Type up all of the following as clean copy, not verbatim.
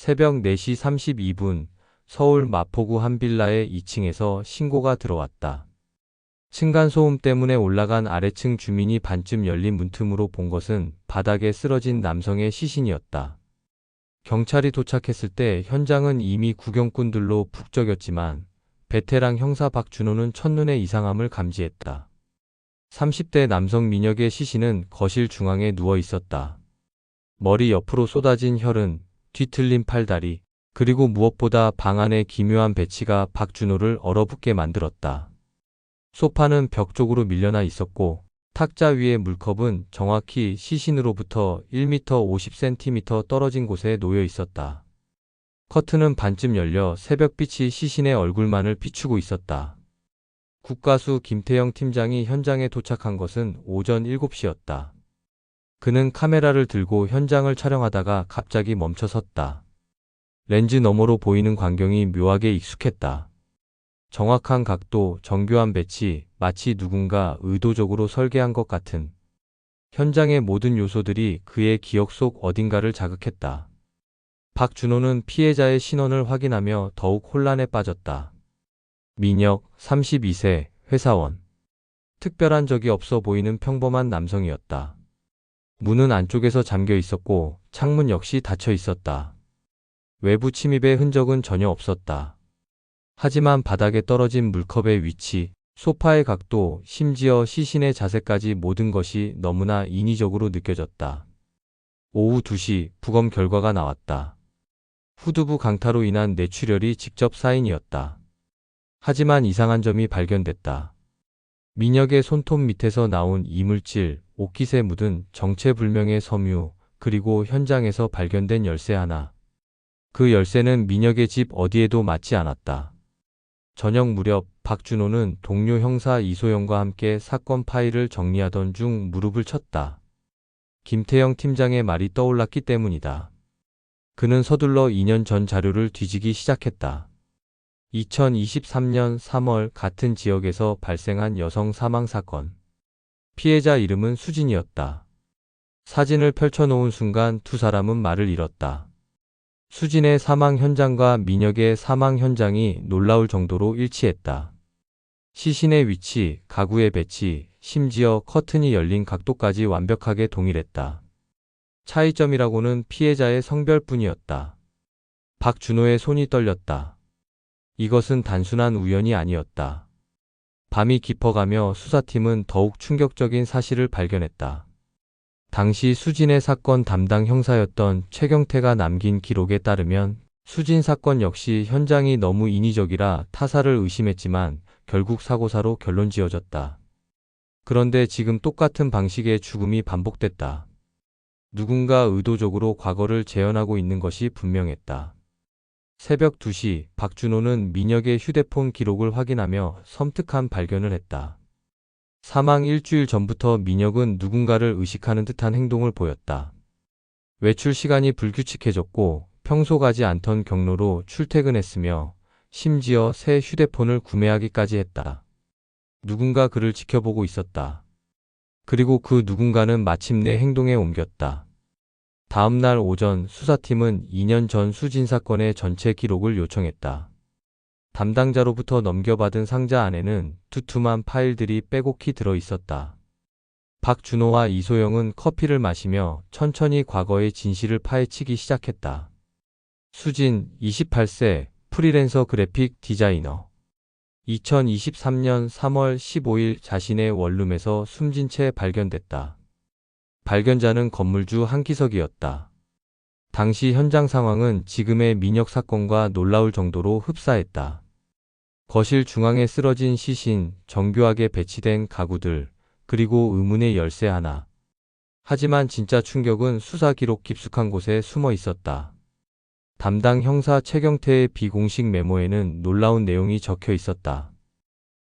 새벽 4시 32분 서울 마포구 한 빌라의 2층에서 신고가 들어왔다. 층간소음 때문에 올라간 아래층 주민이 반쯤 열린 문틈으로 본 것은 바닥에 쓰러진 남성의 시신이었다. 경찰이 도착했을 때 현장은 이미 구경꾼들로 북적였지만 베테랑 형사 박준호는 첫눈에 이상함을 감지했다. 30대 남성 민혁의 시신은 거실 중앙에 누워 있었다. 머리 옆으로 쏟아진 혈흔, 뒤틀린 팔다리, 그리고 무엇보다 방 안의 기묘한 배치가 박준호를 얼어붙게 만들었다. 소파는 벽 쪽으로 밀려나 있었고 탁자 위의 물컵은 정확히 시신으로부터 1m 50cm 떨어진 곳에 놓여 있었다. 커튼은 반쯤 열려 새벽빛이 시신의 얼굴만을 비추고 있었다. 국가수 김태영 팀장이 현장에 도착한 것은 오전 7시였다. 그는 카메라를 들고 현장을 촬영하다가 갑자기 멈춰 섰다. 렌즈 너머로 보이는 광경이 묘하게 익숙했다. 정확한 각도, 정교한 배치, 마치 누군가 의도적으로 설계한 것 같은. 현장의 모든 요소들이 그의 기억 속 어딘가를 자극했다. 박준호는 피해자의 신원을 확인하며 더욱 혼란에 빠졌다. 민혁, 32세, 회사원. 특별한 적이 없어 보이는 평범한 남성이었다. 문은 안쪽에서 잠겨 있었고 창문 역시 닫혀 있었다. 외부 침입의 흔적은 전혀 없었다. 하지만 바닥에 떨어진 물컵의 위치, 소파의 각도, 심지어 시신의 자세까지 모든 것이 너무나 인위적으로 느껴졌다. 오후 2시 부검 결과가 나왔다. 후두부 강타로 인한 뇌출혈이 직접 사인이었다. 하지만 이상한 점이 발견됐다. 민혁의 손톱 밑에서 나온 이물질, 옷깃에 묻은 정체불명의 섬유, 그리고 현장에서 발견된 열쇠 하나. 그 열쇠는 민혁의 집 어디에도 맞지 않았다. 저녁 무렵 박준호는 동료 형사 이소영과 함께 사건 파일을 정리하던 중 무릎을 쳤다. 김태영 팀장의 말이 떠올랐기 때문이다. 그는 서둘러 2년 전 자료를 뒤지기 시작했다. 2023년 3월 같은 지역에서 발생한 여성 사망 사건. 피해자 이름은 수진이었다. 사진을 펼쳐놓은 순간 두 사람은 말을 잃었다. 수진의 사망 현장과 민혁의 사망 현장이 놀라울 정도로 일치했다. 시신의 위치, 가구의 배치, 심지어 커튼이 열린 각도까지 완벽하게 동일했다. 차이점이라고는 피해자의 성별뿐이었다. 박준호의 손이 떨렸다. 이것은 단순한 우연이 아니었다. 밤이 깊어가며 수사팀은 더욱 충격적인 사실을 발견했다. 당시 수진의 사건 담당 형사였던 최경태가 남긴 기록에 따르면 수진 사건 역시 현장이 너무 인위적이라 타사를 의심했지만 결국 사고사로 결론 지어졌다. 그런데 지금 똑같은 방식의 죽음이 반복됐다. 누군가 의도적으로 과거를 재현하고 있는 것이 분명했다. 새벽 2시 박준호는 민혁의 휴대폰 기록을 확인하며 섬뜩한 발견을 했다. 사망 일주일 전부터 민혁은 누군가를 의식하는 듯한 행동을 보였다. 외출 시간이 불규칙해졌고 평소 가지 않던 경로로 출퇴근했으며 심지어 새 휴대폰을 구매하기까지 했다. 누군가 그를 지켜보고 있었다. 그리고 그 누군가는 마침내 행동에 옮겼다. 다음 날 오전 수사팀은 2년 전 수진 사건의 전체 기록을 요청했다. 담당자로부터 넘겨받은 상자 안에는 두툼한 파일들이 빼곡히 들어 있었다. 박준호와 이소영은 커피를 마시며 천천히 과거의 진실을 파헤치기 시작했다. 수진, 28세, 프리랜서 그래픽 디자이너. 2023년 3월 15일 자신의 원룸에서 숨진 채 발견됐다. 발견자는 건물주 한기석이었다. 당시 현장 상황은 지금의 민혁 사건과 놀라울 정도로 흡사했다. 거실 중앙에 쓰러진 시신, 정교하게 배치된 가구들, 그리고 의문의 열쇠 하나. 하지만 진짜 충격은 수사 기록 깊숙한 곳에 숨어 있었다. 담당 형사 최경태의 비공식 메모에는 놀라운 내용이 적혀 있었다.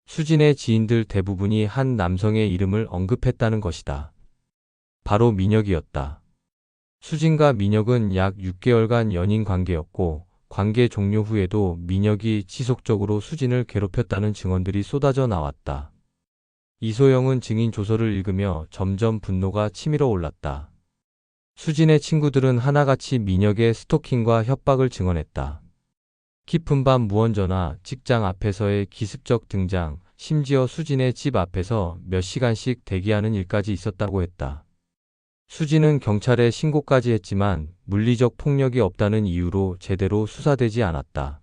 수진의 지인들 대부분이 한 남성의 이름을 언급했다는 것이다. 바로 민혁이었다. 수진과 민혁은 약 6개월간 연인 관계였고 관계 종료 후에도 민혁이 지속적으로 수진을 괴롭혔다는 증언들이 쏟아져 나왔다. 이소영은 증인 조서를 읽으며 점점 분노가 치밀어 올랐다. 수진의 친구들은 하나같이 민혁의 스토킹과 협박을 증언했다. 깊은 밤 무언전화, 직장 앞에서의 기습적 등장, 심지어 수진의 집 앞에서 몇 시간씩 대기하는 일까지 있었다고 했다. 수진은 경찰에 신고까지 했지만 물리적 폭력이 없다는 이유로 제대로 수사되지 않았다.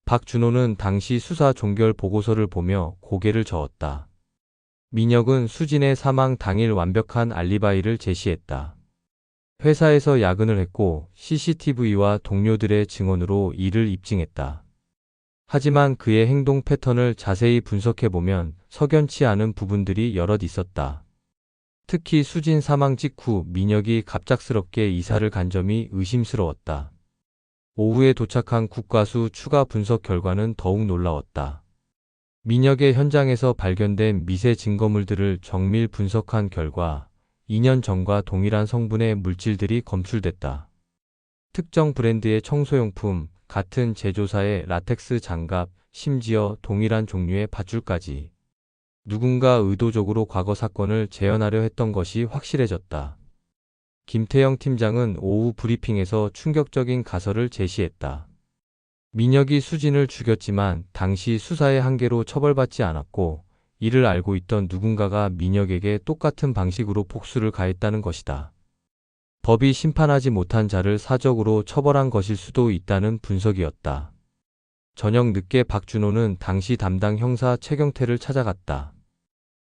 박준호는 당시 수사 종결 보고서를 보며 고개를 저었다. 민혁은 수진의 사망 당일 완벽한 알리바이를 제시했다. 회사에서 야근을 했고 CCTV와 동료들의 증언으로 이를 입증했다. 하지만 그의 행동 패턴을 자세히 분석해보면 석연치 않은 부분들이 여럿 있었다. 특히 수진 사망 직후 민혁이 갑작스럽게 이사를 간 점이 의심스러웠다. 오후에 도착한 국과수 추가 분석 결과는 더욱 놀라웠다. 민혁의 현장에서 발견된 미세 증거물들을 정밀 분석한 결과 2년 전과 동일한 성분의 물질들이 검출됐다. 특정 브랜드의 청소용품, 같은 제조사의 라텍스 장갑, 심지어 동일한 종류의 밧줄까지. 누군가 의도적으로 과거 사건을 재현하려 했던 것이 확실해졌다. 김태영 팀장은 오후 브리핑에서 충격적인 가설을 제시했다. 민혁이 수진을 죽였지만 당시 수사의 한계로 처벌받지 않았고 이를 알고 있던 누군가가 민혁에게 똑같은 방식으로 복수를 가했다는 것이다. 법이 심판하지 못한 자를 사적으로 처벌한 것일 수도 있다는 분석이었다. 저녁 늦게 박준호는 당시 담당 형사 최경태를 찾아갔다.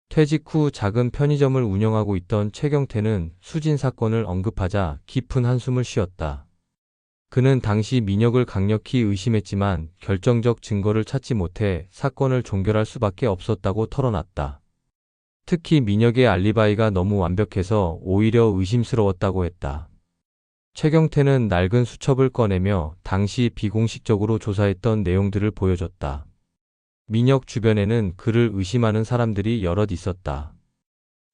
퇴직 후 작은 편의점을 운영하고 있던 최경태는 수진 사건을 언급하자 깊은 한숨을 쉬었다. 그는 당시 민혁을 강력히 의심했지만 결정적 증거를 찾지 못해 사건을 종결할 수밖에 없었다고 털어놨다. 특히 민혁의 알리바이가 너무 완벽해서 오히려 의심스러웠다고 했다. 최경태는 낡은 수첩을 꺼내며 당시 비공식적으로 조사했던 내용들을 보여줬다. 민혁 주변에는 그를 의심하는 사람들이 여럿 있었다.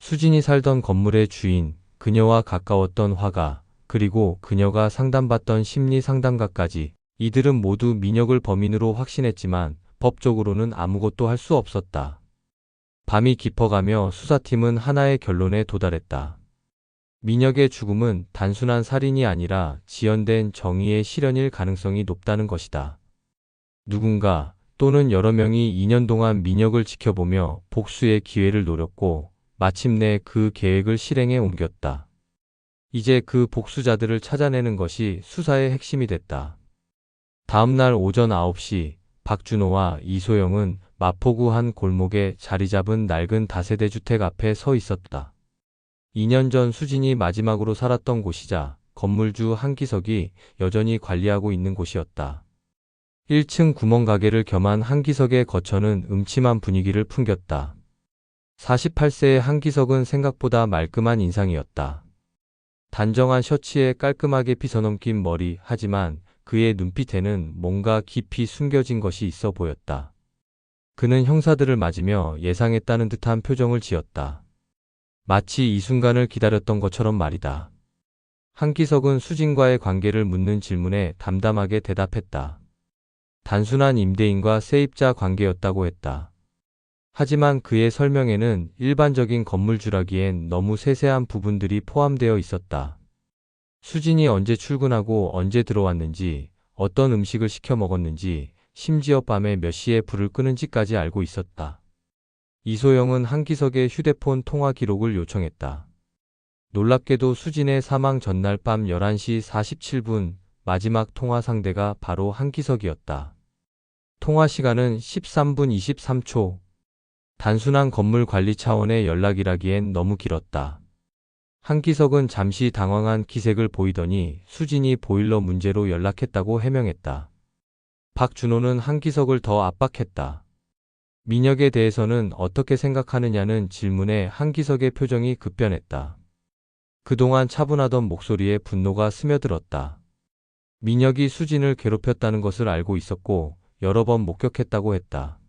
수진이 살던 건물의 주인, 그녀와 가까웠던 화가, 그리고 그녀가 상담받던 심리 상담가까지. 이들은 모두 민혁을 범인으로 확신했지만 법적으로는 아무것도 할 수 없었다. 밤이 깊어가며 수사팀은 하나의 결론에 도달했다. 민혁의 죽음은 단순한 살인이 아니라 지연된 정의의 실현일 가능성이 높다는 것이다. 누군가 또는 여러 명이 2년 동안 민혁을 지켜보며 복수의 기회를 노렸고 마침내 그 계획을 실행에 옮겼다. 이제 그 복수자들을 찾아내는 것이 수사의 핵심이 됐다. 다음 날 오전 9시 박준호와 이소영은 마포구 한 골목에 자리 잡은 낡은 다세대 주택 앞에 서 있었다. 2년 전 수진이 마지막으로 살았던 곳이자 건물주 한기석이 여전히 관리하고 있는 곳이었다. 1층 구멍가게를 겸한 한기석의 거처는 음침한 분위기를 풍겼다. 48세의 한기석은 생각보다 말끔한 인상이었다. 단정한 셔츠에 깔끔하게 빗어넘긴 머리, 하지만 그의 눈빛에는 뭔가 깊이 숨겨진 것이 있어 보였다. 그는 형사들을 맞으며 예상했다는 듯한 표정을 지었다. 마치 이 순간을 기다렸던 것처럼 말이다. 한기석은 수진과의 관계를 묻는 질문에 담담하게 대답했다. 단순한 임대인과 세입자 관계였다고 했다. 하지만 그의 설명에는 일반적인 건물주라기엔 너무 세세한 부분들이 포함되어 있었다. 수진이 언제 출근하고 언제 들어왔는지, 어떤 음식을 시켜 먹었는지, 심지어 밤에 몇 시에 불을 끄는지까지 알고 있었다. 이소영은 한기석의 휴대폰 통화 기록을 요청했다. 놀랍게도 수진의 사망 전날 밤 11시 47분 마지막 통화 상대가 바로 한기석이었다. 통화 시간은 13분 23초. 단순한 건물 관리 차원의 연락이라기엔 너무 길었다. 한기석은 잠시 당황한 기색을 보이더니 수진이 보일러 문제로 연락했다고 해명했다. 박준호는 한기석을 더 압박했다. 민혁에 대해서는 어떻게 생각하느냐는 질문에 한기석의 표정이 급변했다. 그동안 차분하던 목소리에 분노가 스며들었다. 민혁이 수진을 괴롭혔다는 것을 알고 있었고 여러 번 목격했다고 했다.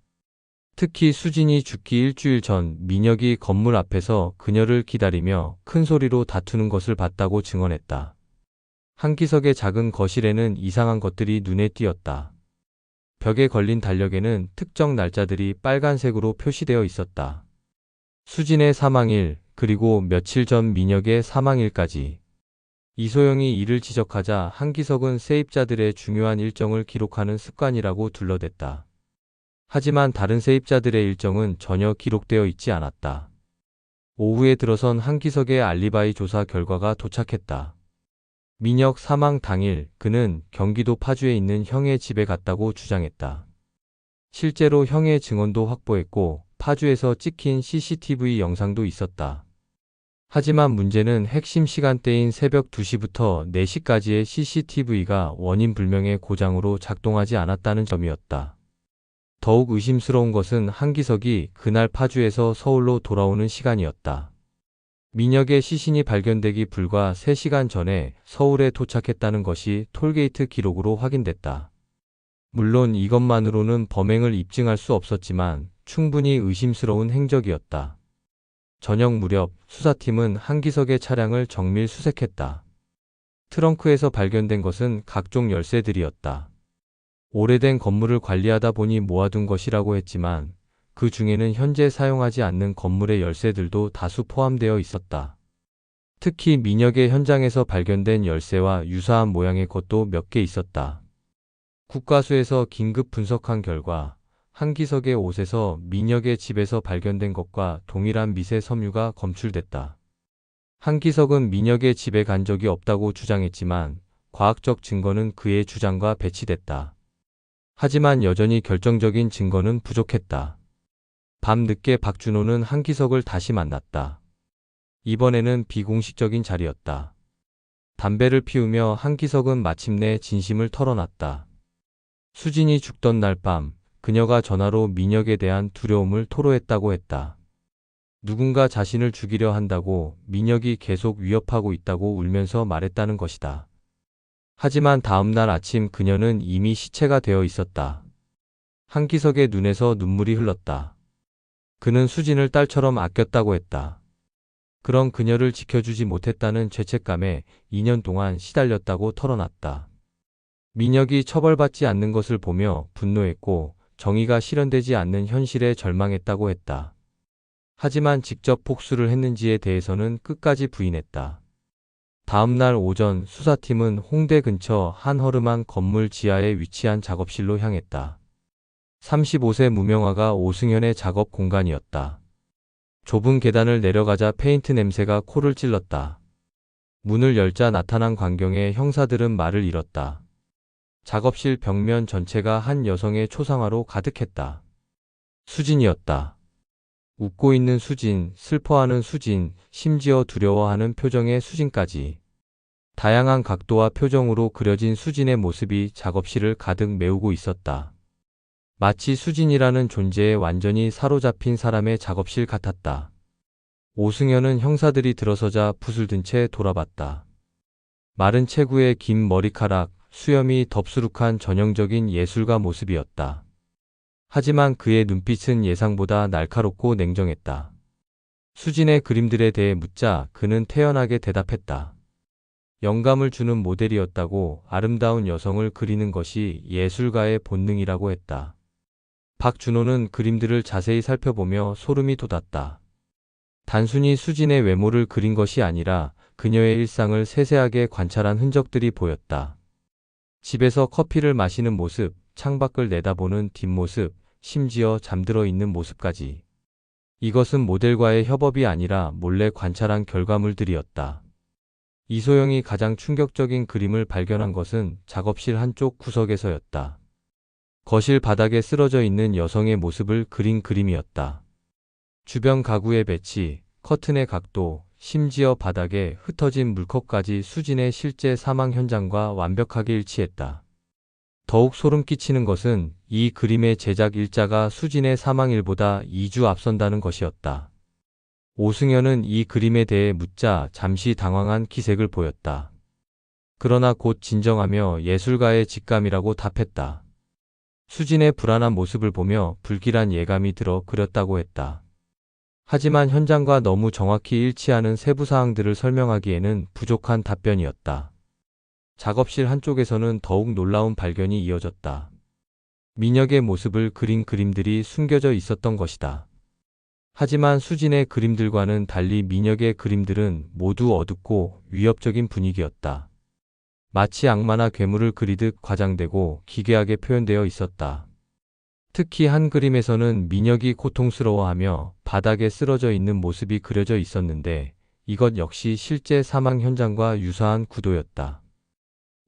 특히 수진이 죽기 일주일 전 민혁이 건물 앞에서 그녀를 기다리며 큰 소리로 다투는 것을 봤다고 증언했다. 한기석의 작은 거실에는 이상한 것들이 눈에 띄었다. 벽에 걸린 달력에는 특정 날짜들이 빨간색으로 표시되어 있었다. 수진의 사망일, 그리고 며칠 전 민혁의 사망일까지. 이소영이 이를 지적하자 한기석은 세입자들의 중요한 일정을 기록하는 습관이라고 둘러댔다. 하지만 다른 세입자들의 일정은 전혀 기록되어 있지 않았다. 오후에 들어선 한기석의 알리바이 조사 결과가 도착했다. 민혁 사망 당일 그는 경기도 파주에 있는 형의 집에 갔다고 주장했다. 실제로 형의 증언도 확보했고 파주에서 찍힌 CCTV 영상도 있었다. 하지만 문제는 핵심 시간대인 새벽 2시부터 4시까지의 CCTV가 원인 불명의 고장으로 작동하지 않았다는 점이었다. 더욱 의심스러운 것은 한기석이 그날 파주에서 서울로 돌아오는 시간이었다. 민혁의 시신이 발견되기 불과 3시간 전에 서울에 도착했다는 것이 톨게이트 기록으로 확인됐다. 물론 이것만으로는 범행을 입증할 수 없었지만 충분히 의심스러운 행적이었다. 저녁 무렵 수사팀은 한기석의 차량을 정밀 수색했다. 트렁크에서 발견된 것은 각종 열쇠들이었다. 오래된 건물을 관리하다 보니 모아둔 것이라고 했지만 그 중에는 현재 사용하지 않는 건물의 열쇠들도 다수 포함되어 있었다. 특히 민혁의 현장에서 발견된 열쇠와 유사한 모양의 것도 몇 개 있었다. 국과수에서 긴급 분석한 결과 한기석의 옷에서 민혁의 집에서 발견된 것과 동일한 미세 섬유가 검출됐다. 한기석은 민혁의 집에 간 적이 없다고 주장했지만 과학적 증거는 그의 주장과 배치됐다. 하지만 여전히 결정적인 증거는 부족했다. 밤 늦게 박준호는 한기석을 다시 만났다. 이번에는 비공식적인 자리였다. 담배를 피우며 한기석은 마침내 진심을 털어놨다. 수진이 죽던 날 밤 그녀가 전화로 민혁에 대한 두려움을 토로했다고 했다. 누군가 자신을 죽이려 한다고 민혁이 계속 위협하고 있다고 울면서 말했다는 것이다. 하지만 다음 날 아침 그녀는 이미 시체가 되어 있었다. 한기석의 눈에서 눈물이 흘렀다. 그는 수진을 딸처럼 아꼈다고 했다. 그런 그녀를 지켜주지 못했다는 죄책감에 2년 동안 시달렸다고 털어놨다. 민혁이 처벌받지 않는 것을 보며 분노했고 정의가 실현되지 않는 현실에 절망했다고 했다. 하지만 직접 복수를 했는지에 대해서는 끝까지 부인했다. 다음 날 오전 수사팀은 홍대 근처 한 허름한 건물 지하에 위치한 작업실로 향했다. 35세 무명화가 오승현의 작업 공간이었다. 좁은 계단을 내려가자 페인트 냄새가 코를 찔렀다. 문을 열자 나타난 광경에 형사들은 말을 잃었다. 작업실 벽면 전체가 한 여성의 초상화로 가득했다. 수진이었다. 웃고 있는 수진, 슬퍼하는 수진, 심지어 두려워하는 표정의 수진까지. 다양한 각도와 표정으로 그려진 수진의 모습이 작업실을 가득 메우고 있었다. 마치 수진이라는 존재에 완전히 사로잡힌 사람의 작업실 같았다. 오승현은 형사들이 들어서자 붓을 든 채 돌아봤다. 마른 체구의 긴 머리카락, 수염이 덥수룩한 전형적인 예술가 모습이었다. 하지만 그의 눈빛은 예상보다 날카롭고 냉정했다. 수진의 그림들에 대해 묻자 그는 태연하게 대답했다. 영감을 주는 모델이었다고 아름다운 여성을 그리는 것이 예술가의 본능이라고 했다. 박준호는 그림들을 자세히 살펴보며 소름이 돋았다. 단순히 수진의 외모를 그린 것이 아니라 그녀의 일상을 세세하게 관찰한 흔적들이 보였다. 집에서 커피를 마시는 모습, 창밖을 내다보는 뒷모습, 심지어 잠들어 있는 모습까지. 이것은 모델과의 협업이 아니라 몰래 관찰한 결과물들이었다. 이소영이 가장 충격적인 그림을 발견한 것은 작업실 한쪽 구석에서였다. 거실 바닥에 쓰러져 있는 여성의 모습을 그린 그림이었다. 주변 가구의 배치, 커튼의 각도, 심지어 바닥에 흩어진 물컵까지 수진의 실제 사망 현장과 완벽하게 일치했다. 더욱 소름 끼치는 것은 이 그림의 제작 일자가 수진의 사망일보다 2주 앞선다는 것이었다. 오승현은 이 그림에 대해 묻자 잠시 당황한 기색을 보였다. 그러나 곧 진정하며 예술가의 직감이라고 답했다. 수진의 불안한 모습을 보며 불길한 예감이 들어 그렸다고 했다. 하지만 현장과 너무 정확히 일치하는 세부 사항들을 설명하기에는 부족한 답변이었다. 작업실 한쪽에서는 더욱 놀라운 발견이 이어졌다. 민혁의 모습을 그린 그림들이 숨겨져 있었던 것이다. 하지만 수진의 그림들과는 달리 민혁의 그림들은 모두 어둡고 위협적인 분위기였다. 마치 악마나 괴물을 그리듯 과장되고 기괴하게 표현되어 있었다. 특히 한 그림에서는 민혁이 고통스러워하며 바닥에 쓰러져 있는 모습이 그려져 있었는데 이것 역시 실제 사망 현장과 유사한 구도였다.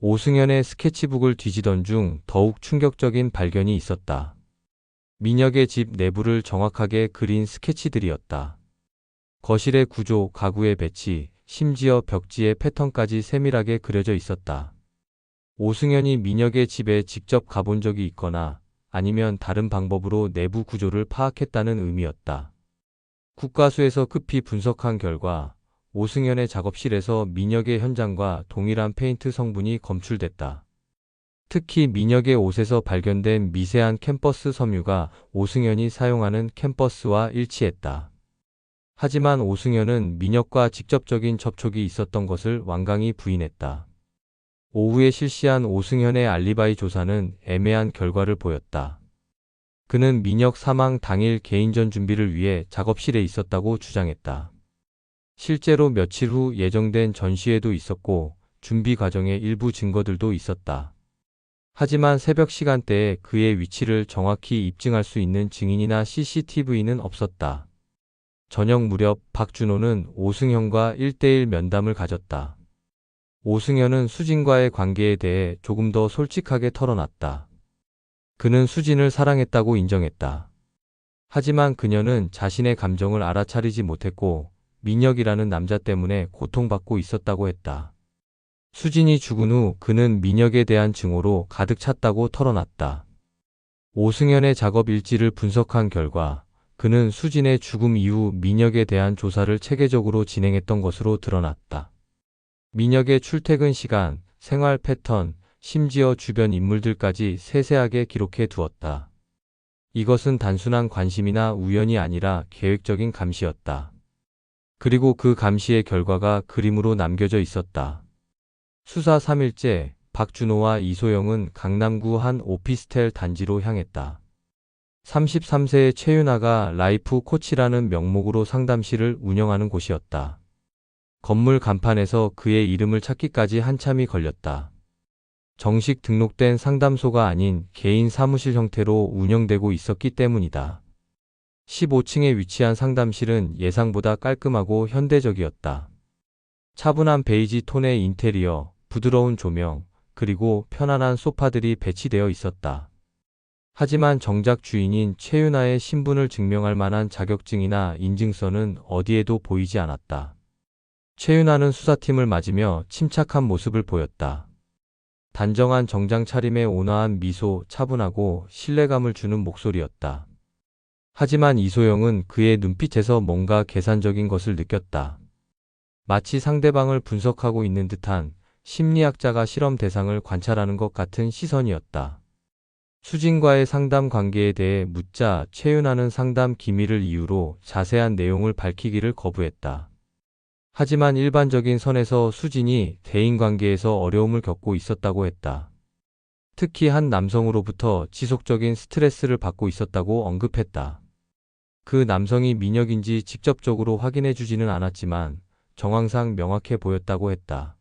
오승현의 스케치북을 뒤지던 중 더욱 충격적인 발견이 있었다. 민혁의 집 내부를 정확하게 그린 스케치들이었다. 거실의 구조, 가구의 배치, 심지어 벽지의 패턴까지 세밀하게 그려져 있었다. 오승현이 민혁의 집에 직접 가본 적이 있거나 아니면 다른 방법으로 내부 구조를 파악했다는 의미였다. 국과수에서 급히 분석한 결과 오승현의 작업실에서 민혁의 현장과 동일한 페인트 성분이 검출됐다. 특히 민혁의 옷에서 발견된 미세한 캔버스 섬유가 오승현이 사용하는 캔버스와 일치했다. 하지만 오승현은 민혁과 직접적인 접촉이 있었던 것을 완강히 부인했다. 오후에 실시한 오승현의 알리바이 조사는 애매한 결과를 보였다. 그는 민혁 사망 당일 개인전 준비를 위해 작업실에 있었다고 주장했다. 실제로 며칠 후 예정된 전시회도 있었고 준비 과정에 일부 증거들도 있었다. 하지만 새벽 시간대에 그의 위치를 정확히 입증할 수 있는 증인이나 CCTV는 없었다. 저녁 무렵 박준호는 오승현과 1대1 면담을 가졌다. 오승현은 수진과의 관계에 대해 조금 더 솔직하게 털어놨다. 그는 수진을 사랑했다고 인정했다. 하지만 그녀는 자신의 감정을 알아차리지 못했고 민혁이라는 남자 때문에 고통받고 있었다고 했다. 수진이 죽은 후 그는 민혁에 대한 증오로 가득 찼다고 털어놨다. 오승현의 작업 일지를 분석한 결과 그는 수진의 죽음 이후 민혁에 대한 조사를 체계적으로 진행했던 것으로 드러났다. 민혁의 출퇴근 시간, 생활 패턴, 심지어 주변 인물들까지 세세하게 기록해 두었다. 이것은 단순한 관심이나 우연이 아니라 계획적인 감시였다. 그리고 그 감시의 결과가 그림으로 남겨져 있었다. 수사 3일째, 박준호와 이소영은 강남구 한 오피스텔 단지로 향했다. 33세의 최윤아가 라이프 코치라는 명목으로 상담실을 운영하는 곳이었다. 건물 간판에서 그의 이름을 찾기까지 한참이 걸렸다. 정식 등록된 상담소가 아닌 개인 사무실 형태로 운영되고 있었기 때문이다. 15층에 위치한 상담실은 예상보다 깔끔하고 현대적이었다. 차분한 베이지 톤의 인테리어, 부드러운 조명, 그리고 편안한 소파들이 배치되어 있었다. 하지만 정작 주인인 최윤아의 신분을 증명할 만한 자격증이나 인증서는 어디에도 보이지 않았다. 최윤아는 수사팀을 맞으며 침착한 모습을 보였다. 단정한 정장 차림의 온화한 미소, 차분하고 신뢰감을 주는 목소리였다. 하지만 이소영은 그의 눈빛에서 뭔가 계산적인 것을 느꼈다. 마치 상대방을 분석하고 있는 듯한 심리학자가 실험 대상을 관찰하는 것 같은 시선이었다. 수진과의 상담 관계에 대해 묻자 최윤아는 상담 기밀을 이유로 자세한 내용을 밝히기를 거부했다. 하지만 일반적인 선에서 수진이 대인관계에서 어려움을 겪고 있었다고 했다. 특히 한 남성으로부터 지속적인 스트레스를 받고 있었다고 언급했다. 그 남성이 민혁인지 직접적으로 확인해 주지는 않았지만 정황상 명확해 보였다고 했다.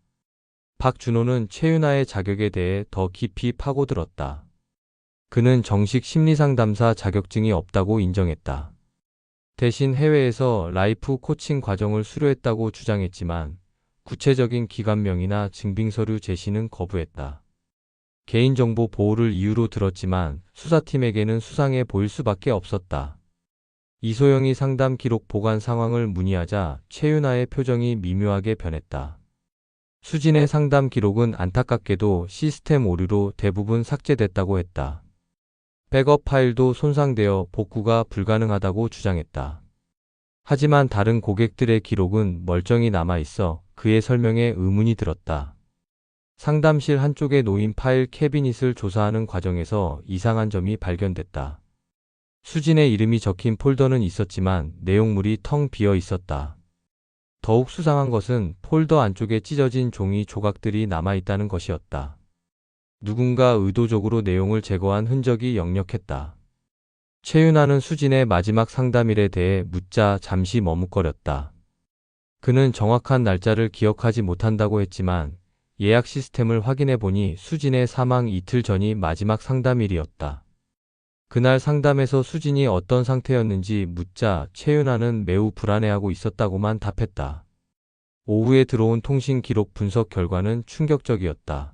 박준호는 최윤아의 자격에 대해 더 깊이 파고들었다. 그는 정식 심리상담사 자격증이 없다고 인정했다. 대신 해외에서 라이프 코칭 과정을 수료했다고 주장했지만 구체적인 기관명이나 증빙서류 제시는 거부했다. 개인정보 보호를 이유로 들었지만 수사팀에게는 수상해 보일 수밖에 없었다. 이소영이 상담 기록 보관 상황을 문의하자 최윤아의 표정이 미묘하게 변했다. 수진의 상담 기록은 안타깝게도 시스템 오류로 대부분 삭제됐다고 했다. 백업 파일도 손상되어 복구가 불가능하다고 주장했다. 하지만 다른 고객들의 기록은 멀쩡히 남아있어 그의 설명에 의문이 들었다. 상담실 한쪽에 놓인 파일 캐비닛을 조사하는 과정에서 이상한 점이 발견됐다. 수진의 이름이 적힌 폴더는 있었지만 내용물이 텅 비어 있었다. 더욱 수상한 것은 폴더 안쪽에 찢어진 종이 조각들이 남아있다는 것이었다. 누군가 의도적으로 내용을 제거한 흔적이 역력했다. 최윤아는 수진의 마지막 상담일에 대해 묻자 잠시 머뭇거렸다. 그는 정확한 날짜를 기억하지 못한다고 했지만 예약 시스템을 확인해 보니 수진의 사망 이틀 전이 마지막 상담일이었다. 그날 상담에서 수진이 어떤 상태였는지 묻자 최윤아는 매우 불안해하고 있었다고만 답했다. 오후에 들어온 통신 기록 분석 결과는 충격적이었다.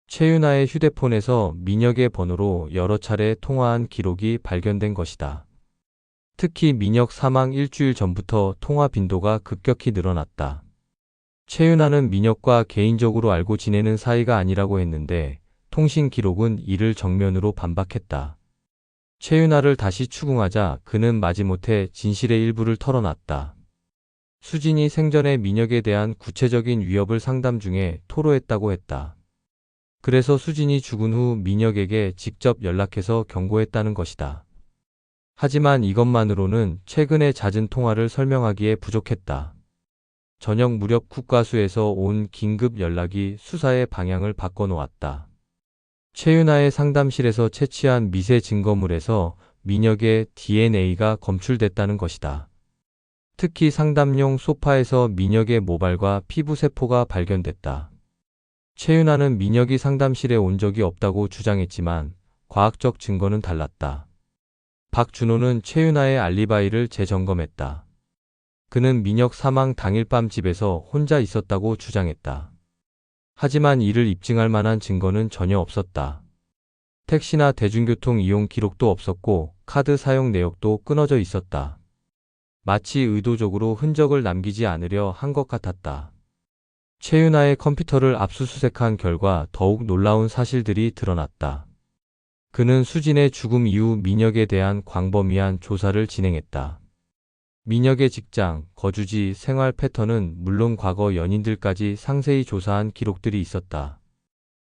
최윤아의 휴대폰에서 민혁의 번호로 여러 차례 통화한 기록이 발견된 것이다. 특히 민혁 사망 일주일 전부터 통화 빈도가 급격히 늘어났다. 최윤아는 민혁과 개인적으로 알고 지내는 사이가 아니라고 했는데 통신 기록은 이를 정면으로 반박했다. 최윤아를 다시 추궁하자 그는 마지못해 진실의 일부를 털어놨다. 수진이 생전에 민혁에 대한 구체적인 위협을 상담 중에 토로했다고 했다. 그래서 수진이 죽은 후 민혁에게 직접 연락해서 경고했다는 것이다. 하지만 이것만으로는 최근의 잦은 통화를 설명하기에 부족했다. 저녁 무렵 국과수에서 온 긴급 연락이 수사의 방향을 바꿔놓았다. 최윤아의 상담실에서 채취한 미세 증거물에서 민혁의 DNA가 검출됐다는 것이다. 특히 상담용 소파에서 민혁의 모발과 피부세포가 발견됐다. 최윤아는 민혁이 상담실에 온 적이 없다고 주장했지만 과학적 증거는 달랐다. 박준호는 최윤아의 알리바이를 재점검했다. 그는 민혁 사망 당일 밤 집에서 혼자 있었다고 주장했다. 하지만 이를 입증할 만한 증거는 전혀 없었다. 택시나 대중교통 이용 기록도 없었고 카드 사용 내역도 끊어져 있었다. 마치 의도적으로 흔적을 남기지 않으려 한 것 같았다. 최윤아의 컴퓨터를 압수수색한 결과 더욱 놀라운 사실들이 드러났다. 그는 수진의 죽음 이후 민혁에 대한 광범위한 조사를 진행했다. 민혁의 직장, 거주지, 생활 패턴은 물론 과거 연인들까지 상세히 조사한 기록들이 있었다.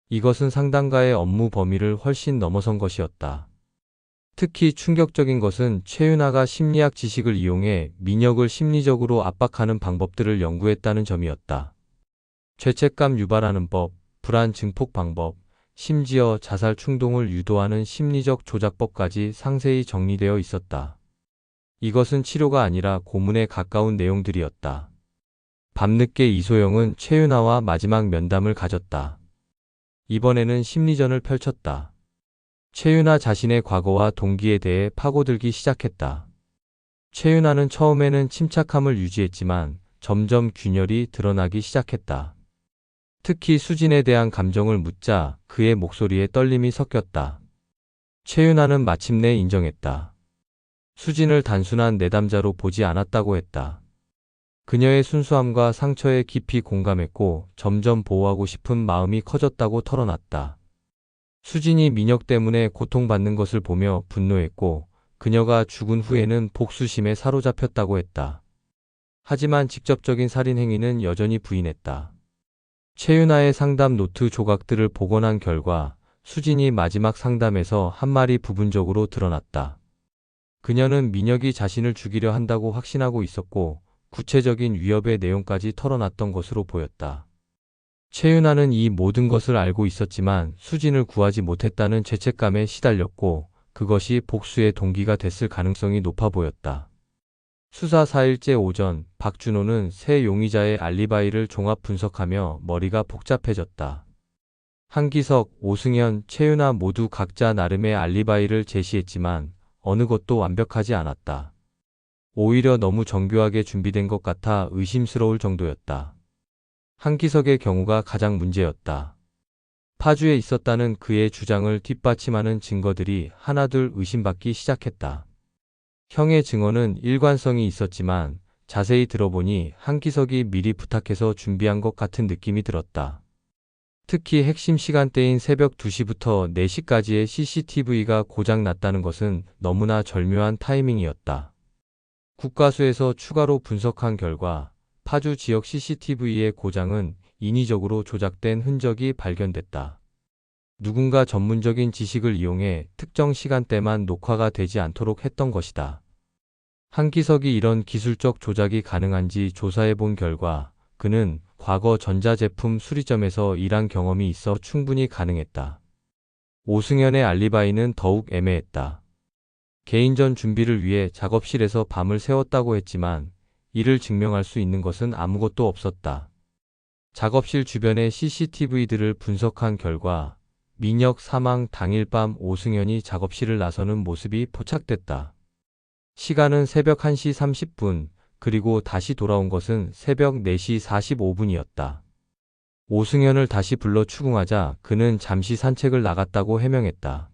이것은 상담가의 업무 범위를 훨씬 넘어선 것이었다. 특히 충격적인 것은 최윤아가 심리학 지식을 이용해 민혁을 심리적으로 압박하는 방법들을 연구했다는 점이었다. 죄책감 유발하는 법, 불안 증폭 방법, 심지어 자살 충동을 유도하는 심리적 조작법까지 상세히 정리되어 있었다. 이것은 치료가 아니라 고문에 가까운 내용들이었다. 밤늦게 이소영은 최윤아와 마지막 면담을 가졌다. 이번에는 심리전을 펼쳤다. 최윤아 자신의 과거와 동기에 대해 파고들기 시작했다. 최윤아는 처음에는 침착함을 유지했지만 점점 균열이 드러나기 시작했다. 특히 수진에 대한 감정을 묻자 그의 목소리에 떨림이 섞였다. 최윤아는 마침내 인정했다. 수진을 단순한 내담자로 보지 않았다고 했다. 그녀의 순수함과 상처에 깊이 공감했고 점점 보호하고 싶은 마음이 커졌다고 털어놨다. 수진이 민혁 때문에 고통받는 것을 보며 분노했고 그녀가 죽은 후에는 복수심에 사로잡혔다고 했다. 하지만 직접적인 살인 행위는 여전히 부인했다. 최윤아의 상담 노트 조각들을 복원한 결과 수진이 마지막 상담에서 한 말이 부분적으로 드러났다. 그녀는 민혁이 자신을 죽이려 한다고 확신하고 있었고 구체적인 위협의 내용까지 털어놨던 것으로 보였다. 최윤아는 이 모든 것을 알고 있었지만 수진을 구하지 못했다는 죄책감에 시달렸고 그것이 복수의 동기가 됐을 가능성이 높아 보였다. 수사 4일째 오전, 박준호는 새 용의자의 알리바이를 종합 분석하며 머리가 복잡해졌다. 한기석, 오승현, 최윤아 모두 각자 나름의 알리바이를 제시했지만 어느 것도 완벽하지 않았다. 오히려 너무 정교하게 준비된 것 같아 의심스러울 정도였다. 한기석의 경우가 가장 문제였다. 파주에 있었다는 그의 주장을 뒷받침하는 증거들이 하나둘 의심받기 시작했다. 형의 증언은 일관성이 있었지만 자세히 들어보니 한기석이 미리 부탁해서 준비한 것 같은 느낌이 들었다. 특히 핵심 시간대인 새벽 2시부터 4시까지의 CCTV가 고장났다는 것은 너무나 절묘한 타이밍이었다. 국과수에서 추가로 분석한 결과 파주 지역 CCTV의 고장은 인위적으로 조작된 흔적이 발견됐다. 누군가 전문적인 지식을 이용해 특정 시간대만 녹화가 되지 않도록 했던 것이다. 한기석이 이런 기술적 조작이 가능한지 조사해 본 결과 그는 과거 전자제품 수리점에서 일한 경험이 있어 충분히 가능했다. 오승현의 알리바이는 더욱 애매했다. 개인전 준비를 위해 작업실에서 밤을 새웠다고 했지만 이를 증명할 수 있는 것은 아무것도 없었다. 작업실 주변의 CCTV들을 분석한 결과 민혁 사망 당일 밤 오승현이 작업실을 나서는 모습이 포착됐다. 시간은 새벽 1시 30분, 그리고 다시 돌아온 것은 새벽 4시 45분이었다. 오승현을 다시 불러 추궁하자 그는 잠시 산책을 나갔다고 해명했다.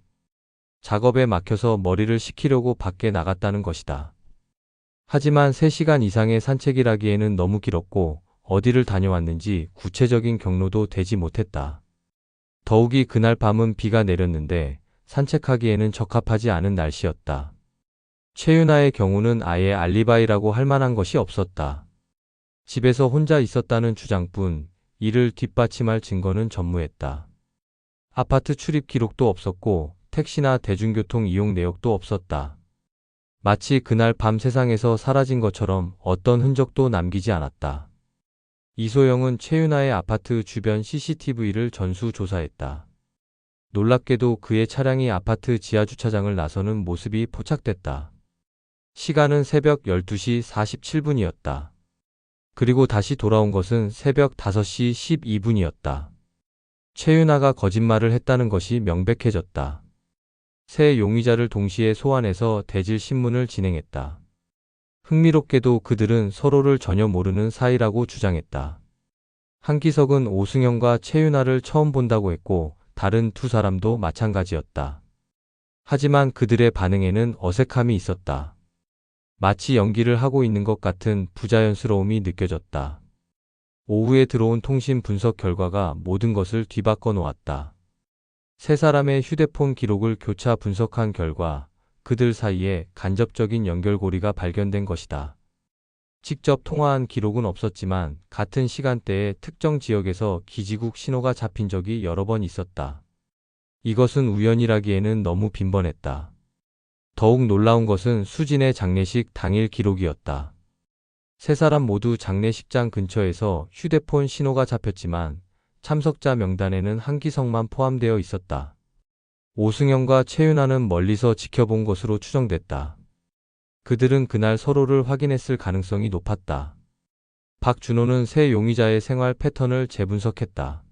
작업에 막혀서 머리를 식히려고 밖에 나갔다는 것이다. 하지만 3시간 이상의 산책이라기에는 너무 길었고 어디를 다녀왔는지 구체적인 경로도 되지 못했다. 더욱이 그날 밤은 비가 내렸는데 산책하기에는 적합하지 않은 날씨였다. 최윤아의 경우는 아예 알리바이라고 할 만한 것이 없었다. 집에서 혼자 있었다는 주장뿐 이를 뒷받침할 증거는 전무했다. 아파트 출입 기록도 없었고 택시나 대중교통 이용 내역도 없었다. 마치 그날 밤 세상에서 사라진 것처럼 어떤 흔적도 남기지 않았다. 이소영은 최윤아의 아파트 주변 CCTV를 전수조사했다. 놀랍게도 그의 차량이 아파트 지하주차장을 나서는 모습이 포착됐다. 시간은 새벽 12시 47분이었다. 그리고 다시 돌아온 것은 새벽 5시 12분이었다. 최윤아가 거짓말을 했다는 것이 명백해졌다. 세 용의자를 동시에 소환해서 대질 신문을 진행했다. 흥미롭게도 그들은 서로를 전혀 모르는 사이라고 주장했다. 한기석은 오승현과 최윤아를 처음 본다고 했고 다른 두 사람도 마찬가지였다. 하지만 그들의 반응에는 어색함이 있었다. 마치 연기를 하고 있는 것 같은 부자연스러움이 느껴졌다. 오후에 들어온 통신 분석 결과가 모든 것을 뒤바꿔 놓았다. 세 사람의 휴대폰 기록을 교차 분석한 결과 그들 사이에 간접적인 연결고리가 발견된 것이다. 직접 통화한 기록은 없었지만 같은 시간대에 특정 지역에서 기지국 신호가 잡힌 적이 여러 번 있었다. 이것은 우연이라기에는 너무 빈번했다. 더욱 놀라운 것은 수진의 장례식 당일 기록이었다. 세 사람 모두 장례식장 근처에서 휴대폰 신호가 잡혔지만 참석자 명단에는 한기석만 포함되어 있었다. 오승현과 최윤아는 멀리서 지켜본 것으로 추정됐다. 그들은 그날 서로를 확인했을 가능성이 높았다. 박준호는 세 용의자의 생활 패턴을 재분석했다.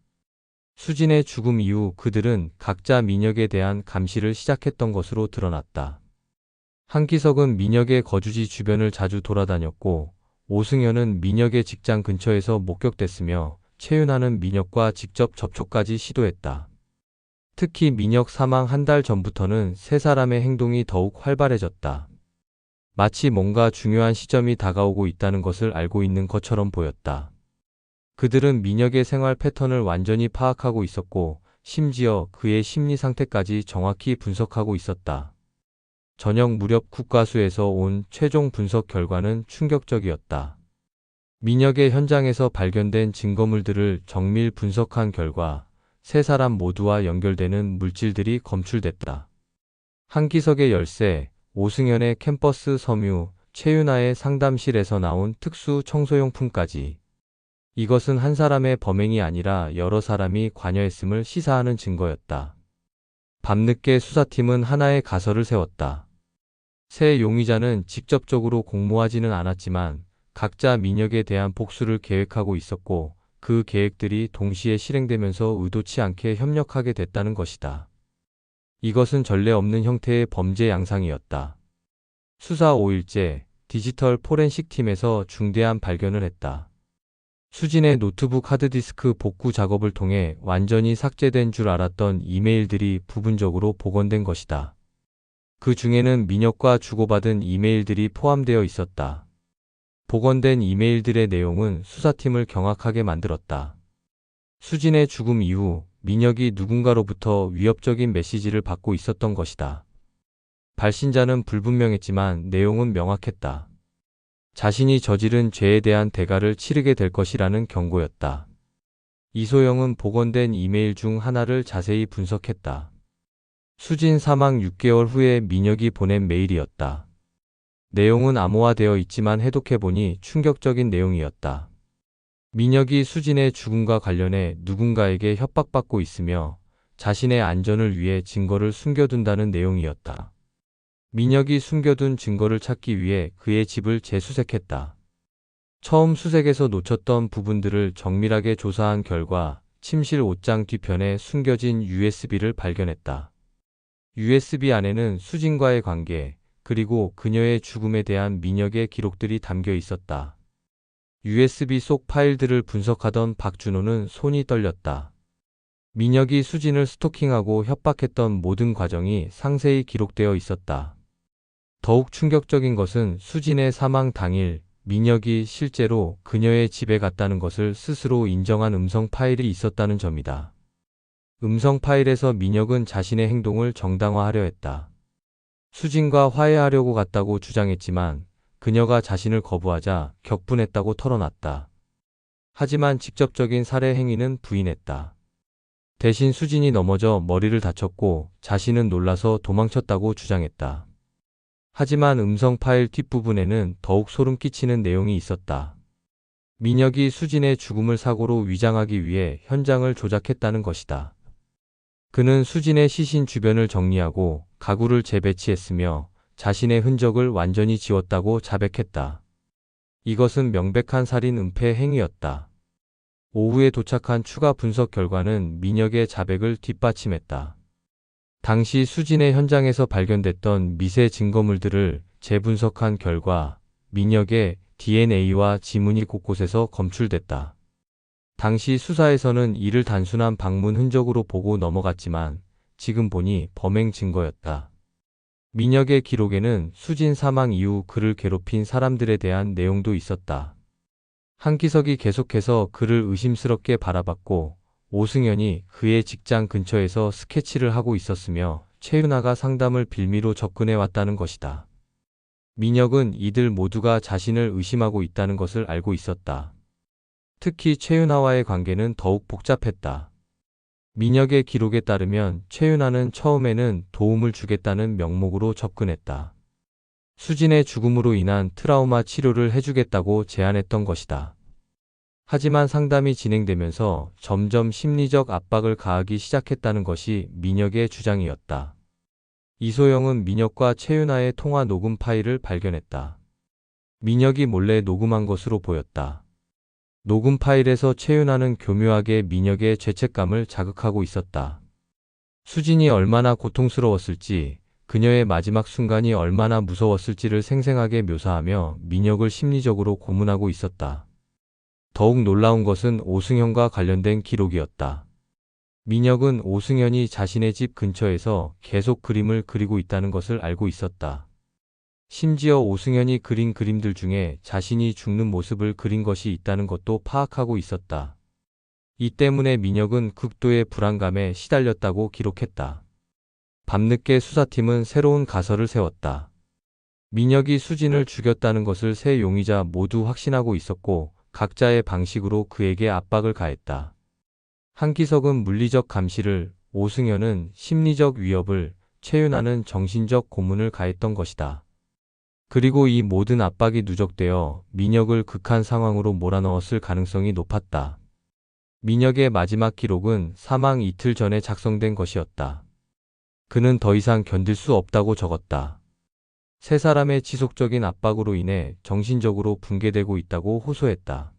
수진의 죽음 이후 그들은 각자 민혁에 대한 감시를 시작했던 것으로 드러났다. 한기석은 민혁의 거주지 주변을 자주 돌아다녔고 오승현은 민혁의 직장 근처에서 목격됐으며 최윤아는 민혁과 직접 접촉까지 시도했다. 특히 민혁 사망 한 달 전부터는 세 사람의 행동이 더욱 활발해졌다. 마치 뭔가 중요한 시점이 다가오고 있다는 것을 알고 있는 것처럼 보였다. 그들은 민혁의 생활 패턴을 완전히 파악하고 있었고 심지어 그의 심리 상태까지 정확히 분석하고 있었다. 저녁 무렵 국과수에서 온 최종 분석 결과는 충격적이었다. 민혁의 현장에서 발견된 증거물들을 정밀 분석한 결과 세 사람 모두와 연결되는 물질들이 검출됐다. 한기석의 열쇠, 오승현의 캠퍼스 섬유, 최윤아의 상담실에서 나온 특수 청소용품까지. 이것은 한 사람의 범행이 아니라 여러 사람이 관여했음을 시사하는 증거였다. 밤늦게 수사팀은 하나의 가설을 세웠다. 세 용의자는 직접적으로 공모하지는 않았지만 각자 민혁에 대한 복수를 계획하고 있었고 그 계획들이 동시에 실행되면서 의도치 않게 협력하게 됐다는 것이다. 이것은 전례 없는 형태의 범죄 양상이었다. 수사 5일째 디지털 포렌식 팀에서 중대한 발견을 했다. 수진의 노트북 하드디스크 복구 작업을 통해 완전히 삭제된 줄 알았던 이메일들이 부분적으로 복원된 것이다. 그 중에는 민혁과 주고받은 이메일들이 포함되어 있었다. 복원된 이메일들의 내용은 수사팀을 경악하게 만들었다. 수진의 죽음 이후 민혁이 누군가로부터 위협적인 메시지를 받고 있었던 것이다. 발신자는 불분명했지만 내용은 명확했다. 자신이 저지른 죄에 대한 대가를 치르게 될 것이라는 경고였다. 이소영은 복원된 이메일 중 하나를 자세히 분석했다. 수진 사망 6개월 후에 민혁이 보낸 메일이었다. 내용은 암호화되어 있지만 해독해보니 충격적인 내용이었다. 민혁이 수진의 죽음과 관련해 누군가에게 협박받고 있으며 자신의 안전을 위해 증거를 숨겨둔다는 내용이었다. 민혁이 숨겨둔 증거를 찾기 위해 그의 집을 재수색했다. 처음 수색에서 놓쳤던 부분들을 정밀하게 조사한 결과 침실 옷장 뒤편에 숨겨진 USB를 발견했다. USB 안에는 수진과의 관계, 그리고 그녀의 죽음에 대한 민혁의 기록들이 담겨 있었다. USB 속 파일들을 분석하던 박준호는 손이 떨렸다. 민혁이 수진을 스토킹하고 협박했던 모든 과정이 상세히 기록되어 있었다. 더욱 충격적인 것은 수진의 사망 당일 민혁이 실제로 그녀의 집에 갔다는 것을 스스로 인정한 음성 파일이 있었다는 점이다. 음성 파일에서 민혁은 자신의 행동을 정당화하려 했다. 수진과 화해하려고 갔다고 주장했지만 그녀가 자신을 거부하자 격분했다고 털어놨다. 하지만 직접적인 살해 행위는 부인했다. 대신 수진이 넘어져 머리를 다쳤고 자신은 놀라서 도망쳤다고 주장했다. 하지만 음성 파일 뒷부분에는 더욱 소름 끼치는 내용이 있었다. 민혁이 수진의 죽음을 사고로 위장하기 위해 현장을 조작했다는 것이다. 그는 수진의 시신 주변을 정리하고 가구를 재배치했으며 자신의 흔적을 완전히 지웠다고 자백했다. 이것은 명백한 살인 은폐 행위였다. 오후에 도착한 추가 분석 결과는 민혁의 자백을 뒷받침했다. 당시 수진의 현장에서 발견됐던 미세 증거물들을 재분석한 결과 민혁의 DNA와 지문이 곳곳에서 검출됐다. 당시 수사에서는 이를 단순한 방문 흔적으로 보고 넘어갔지만 지금 보니 범행 증거였다. 민혁의 기록에는 수진 사망 이후 그를 괴롭힌 사람들에 대한 내용도 있었다. 한기석이 계속해서 그를 의심스럽게 바라봤고 오승연이 그의 직장 근처에서 스케치를 하고 있었으며 최윤아가 상담을 빌미로 접근해 왔다는 것이다. 민혁은 이들 모두가 자신을 의심하고 있다는 것을 알고 있었다. 특히 최윤아와의 관계는 더욱 복잡했다. 민혁의 기록에 따르면 최윤아는 처음에는 도움을 주겠다는 명목으로 접근했다. 수진의 죽음으로 인한 트라우마 치료를 해주겠다고 제안했던 것이다. 하지만 상담이 진행되면서 점점 심리적 압박을 가하기 시작했다는 것이 민혁의 주장이었다. 이소영은 민혁과 최윤아의 통화 녹음 파일을 발견했다. 민혁이 몰래 녹음한 것으로 보였다. 녹음 파일에서 최윤아는 교묘하게 민혁의 죄책감을 자극하고 있었다. 수진이 얼마나 고통스러웠을지, 그녀의 마지막 순간이 얼마나 무서웠을지를 생생하게 묘사하며 민혁을 심리적으로 고문하고 있었다. 더욱 놀라운 것은 오승현과 관련된 기록이었다. 민혁은 오승현이 자신의 집 근처에서 계속 그림을 그리고 있다는 것을 알고 있었다. 심지어 오승현이 그린 그림들 중에 자신이 죽는 모습을 그린 것이 있다는 것도 파악하고 있었다. 이 때문에 민혁은 극도의 불안감에 시달렸다고 기록했다. 밤늦게 수사팀은 새로운 가설을 세웠다. 민혁이 수진을 죽였다는 것을 세 용의자 모두 확신하고 있었고 각자의 방식으로 그에게 압박을 가했다. 한기석은 물리적 감시를, 오승현은 심리적 위협을, 최윤아는 정신적 고문을 가했던 것이다. 그리고 이 모든 압박이 누적되어 민혁을 극한 상황으로 몰아넣었을 가능성이 높았다. 민혁의 마지막 기록은 사망 이틀 전에 작성된 것이었다. 그는 더 이상 견딜 수 없다고 적었다. 세 사람의 지속적인 압박으로 인해 정신적으로 붕괴되고 있다고 호소했다.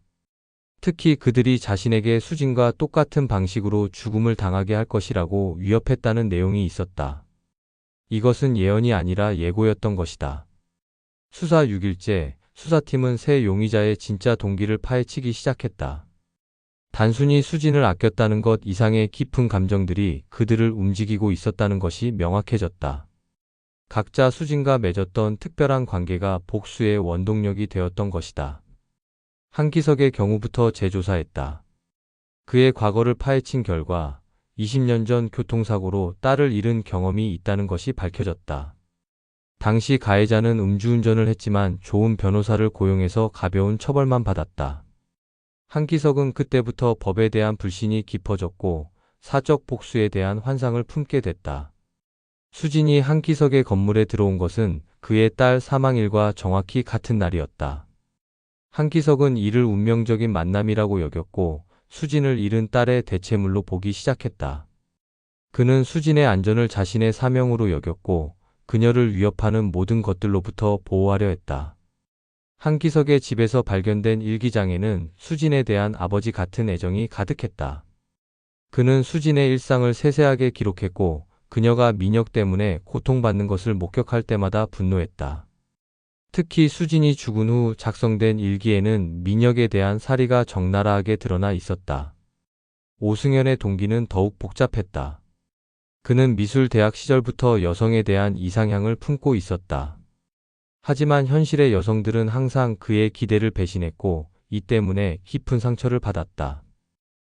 특히 그들이 자신에게 수진과 똑같은 방식으로 죽음을 당하게 할 것이라고 위협했다는 내용이 있었다. 이것은 예언이 아니라 예고였던 것이다. 수사 6일째, 수사팀은 세 용의자의 진짜 동기를 파헤치기 시작했다. 단순히 수진을 아꼈다는 것 이상의 깊은 감정들이 그들을 움직이고 있었다는 것이 명확해졌다. 각자 수진과 맺었던 특별한 관계가 복수의 원동력이 되었던 것이다. 한기석의 경우부터 재조사했다. 그의 과거를 파헤친 결과 20년 전 교통사고로 딸을 잃은 경험이 있다는 것이 밝혀졌다. 당시 가해자는 음주운전을 했지만 좋은 변호사를 고용해서 가벼운 처벌만 받았다. 한기석은 그때부터 법에 대한 불신이 깊어졌고 사적 복수에 대한 환상을 품게 됐다. 수진이 한기석의 건물에 들어온 것은 그의 딸 사망일과 정확히 같은 날이었다. 한기석은 이를 운명적인 만남이라고 여겼고 수진을 잃은 딸의 대체물로 보기 시작했다. 그는 수진의 안전을 자신의 사명으로 여겼고 그녀를 위협하는 모든 것들로부터 보호하려 했다. 한기석의 집에서 발견된 일기장에는 수진에 대한 아버지 같은 애정이 가득했다. 그는 수진의 일상을 세세하게 기록했고 그녀가 민혁 때문에 고통받는 것을 목격할 때마다 분노했다. 특히 수진이 죽은 후 작성된 일기에는 민혁에 대한 살이가 적나라하게 드러나 있었다. 오승연의 동기는 더욱 복잡했다. 그는 미술대학 시절부터 여성에 대한 이상향을 품고 있었다. 하지만 현실의 여성들은 항상 그의 기대를 배신했고 이 때문에 깊은 상처를 받았다.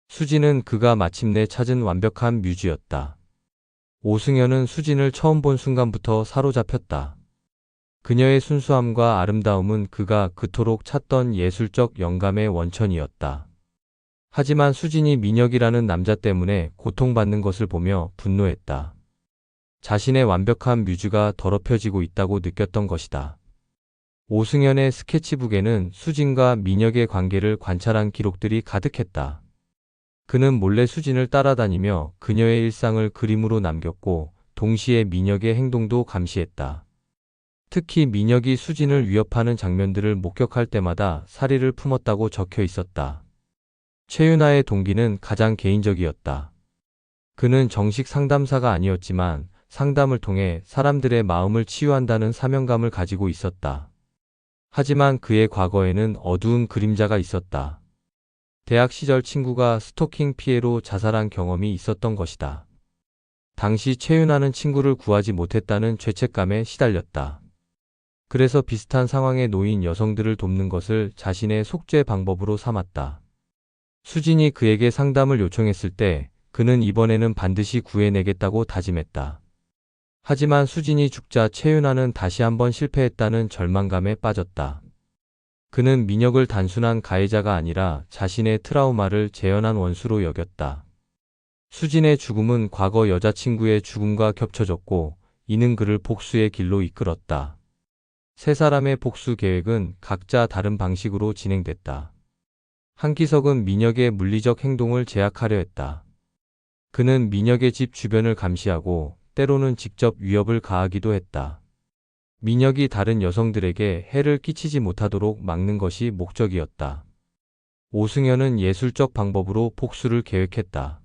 수진은 그가 마침내 찾은 완벽한 뮤즈였다. 오승연은 수진을 처음 본 순간부터 사로잡혔다. 그녀의 순수함과 아름다움은 그가 그토록 찾던 예술적 영감의 원천이었다. 하지만 수진이 민혁이라는 남자 때문에 고통받는 것을 보며 분노했다. 자신의 완벽한 뮤즈가 더럽혀지고 있다고 느꼈던 것이다. 오승연의 스케치북에는 수진과 민혁의 관계를 관찰한 기록들이 가득했다. 그는 몰래 수진을 따라다니며 그녀의 일상을 그림으로 남겼고 동시에 민혁의 행동도 감시했다. 특히 민혁이 수진을 위협하는 장면들을 목격할 때마다 살의를 품었다고 적혀 있었다. 최윤아의 동기는 가장 개인적이었다. 그는 정식 상담사가 아니었지만 상담을 통해 사람들의 마음을 치유한다는 사명감을 가지고 있었다. 하지만 그의 과거에는 어두운 그림자가 있었다. 대학 시절 친구가 스토킹 피해로 자살한 경험이 있었던 것이다. 당시 최윤아는 친구를 구하지 못했다는 죄책감에 시달렸다. 그래서 비슷한 상황에 놓인 여성들을 돕는 것을 자신의 속죄 방법으로 삼았다. 수진이 그에게 상담을 요청했을 때 그는 이번에는 반드시 구해내겠다고 다짐했다. 하지만 수진이 죽자 최윤아는 다시 한번 실패했다는 절망감에 빠졌다. 그는 민혁을 단순한 가해자가 아니라 자신의 트라우마를 재현한 원수로 여겼다. 수진의 죽음은 과거 여자친구의 죽음과 겹쳐졌고 이는 그를 복수의 길로 이끌었다. 세 사람의 복수 계획은 각자 다른 방식으로 진행됐다. 한기석은 민혁의 물리적 행동을 제약하려 했다. 그는 민혁의 집 주변을 감시하고 때로는 직접 위협을 가하기도 했다. 민혁이 다른 여성들에게 해를 끼치지 못하도록 막는 것이 목적이었다. 오승연은 예술적 방법으로 복수를 계획했다.